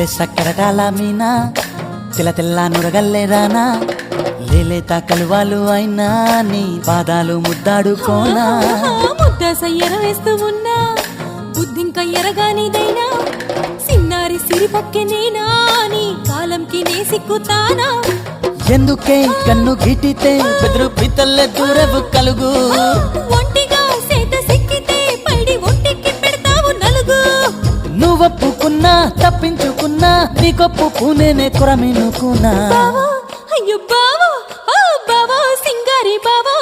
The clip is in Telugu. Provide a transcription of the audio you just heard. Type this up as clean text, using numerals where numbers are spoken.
లేలే సక్కరటాల మీనా తెల్ల తెల్ల నురగల్లే రానా లేలేత కలువాలు అయినా నీ పాదాలు ముద్దాడుకోనా ముద్ద సయ్యర వేస్తూ ఉన్నా బుద్ధింక ఎరగానిదైనా సిన్నారి సిరిపక్కె నేనా నీ కాలంకి నే సిక్కుతానా ఎందుకే కన్ను గిటితే బెదురు పితల్లే దూరవు కలుగు ఒంటిగా సేత సిక్కితే పైడి ఒంటికి పెడతావు నలుగు నువ్వొప్పుకున్నా తప్పించుకున్నా నీకొప్పు పూనేనే కొరమినుకున్నా బావో అయ్యో బావో ఓ బావో సింగారి బావో